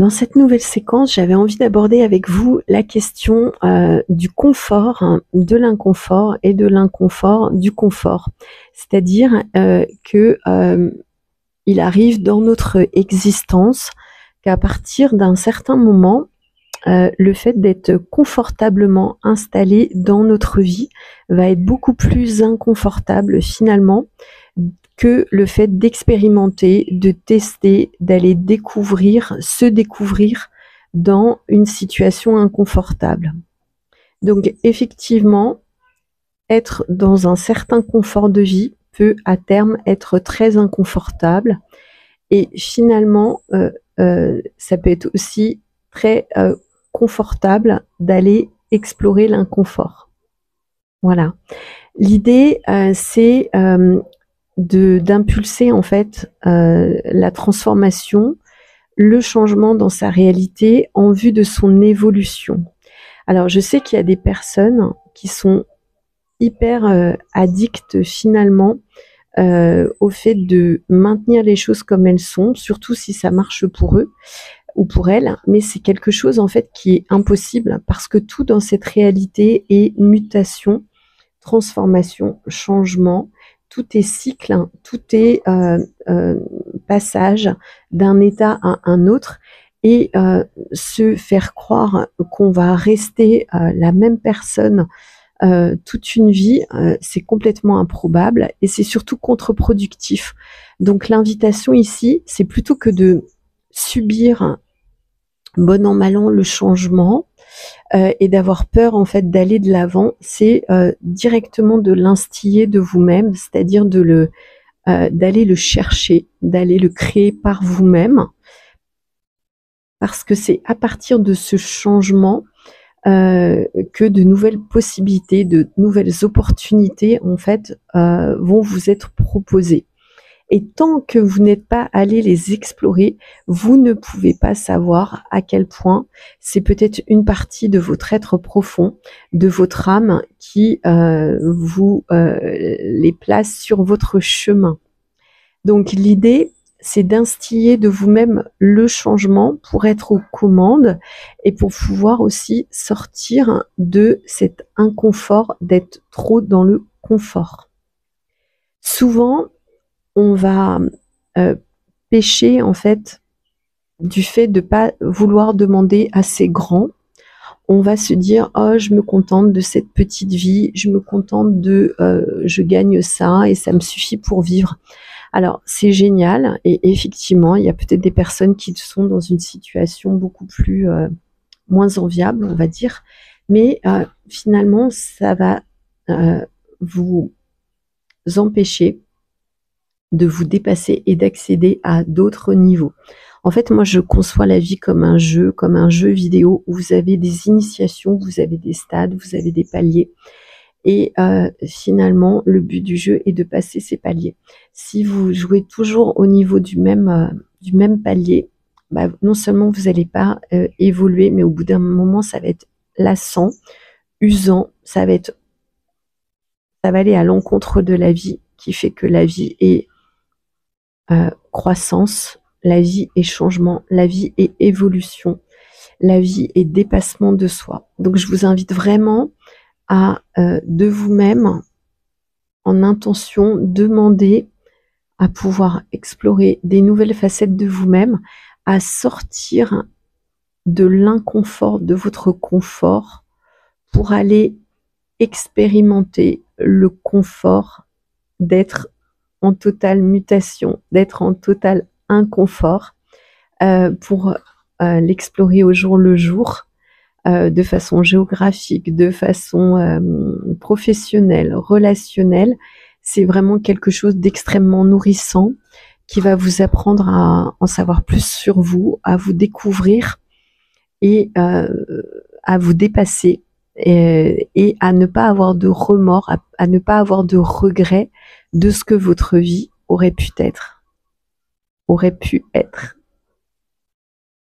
Dans cette nouvelle séquence, j'avais envie d'aborder avec vous la question du confort, hein, de l'inconfort et de l'inconfort du confort. C'est-à-dire que il arrive dans notre existence qu'à partir d'un certain moment, le fait d'être confortablement installé dans notre vie va être beaucoup plus inconfortable finalement que le fait d'expérimenter, de tester, d'aller découvrir, se découvrir dans une situation inconfortable. Donc effectivement, être dans un certain confort de vie peut à terme être très inconfortable et finalement, ça peut être aussi très confortable d'aller explorer l'inconfort. Voilà. L'idée, c'est d'impulser en fait la transformation, le changement dans sa réalité en vue de son évolution. Alors je sais qu'il y a des personnes qui sont hyper addictes finalement au fait de maintenir les choses comme elles sont, surtout si ça marche pour eux ou pour elles, mais c'est quelque chose en fait qui est impossible parce que tout dans cette réalité est mutation, transformation, changement, tout est cycle, hein, tout est passage d'un état à un autre et se faire croire qu'on va rester la même personne toute une vie, c'est complètement improbable et c'est surtout contre-productif. Donc l'invitation ici, c'est plutôt que de subir bon an mal an le changement et d'avoir peur en fait d'aller de l'avant, c'est directement de l'instiller de vous-même, c'est-à-dire d'aller le chercher, d'aller le créer par vous-même, parce que c'est à partir de ce changement que de nouvelles possibilités, de nouvelles opportunités en fait vont vous être proposées. Et tant que vous n'êtes pas allé les explorer, vous ne pouvez pas savoir à quel point c'est peut-être une partie de votre être profond, de votre âme qui vous les place sur votre chemin. Donc l'idée, c'est d'instiller de vous-même le changement pour être aux commandes et pour pouvoir aussi sortir de cet inconfort d'être trop dans le confort. Souvent, on va pécher en fait du fait de pas vouloir demander assez grand. On va se dire oh je me contente de cette petite vie, je me contente de je gagne ça et ça me suffit pour vivre. Alors c'est génial et effectivement il y a peut-être des personnes qui sont dans une situation beaucoup plus moins enviable on va dire, mais finalement ça va vous empêcher de vous dépasser et d'accéder à d'autres niveaux. En fait, moi, je conçois la vie comme un jeu vidéo où vous avez des initiations, vous avez des stades, vous avez des paliers. Et finalement, le but du jeu est de passer ces paliers. Si vous jouez toujours au niveau du même palier, bah, non seulement vous n'allez pas évoluer, mais au bout d'un moment, ça va être lassant, usant, ça va aller à l'encontre de la vie, qui fait que la vie est croissance, la vie est changement, la vie est évolution, la vie est dépassement de soi. Donc je vous invite vraiment à de vous-même, en intention, demander à pouvoir explorer des nouvelles facettes de vous-même, à sortir de l'inconfort, de votre confort, pour aller expérimenter le confort d'être en totale mutation, d'être en total inconfort pour l'explorer au jour le jour, de façon géographique, de façon professionnelle, relationnelle. C'est vraiment quelque chose d'extrêmement nourrissant qui va vous apprendre à en savoir plus sur vous, à vous découvrir et à vous dépasser et à ne pas avoir de remords, à ne pas avoir de regrets de ce que votre vie aurait pu être.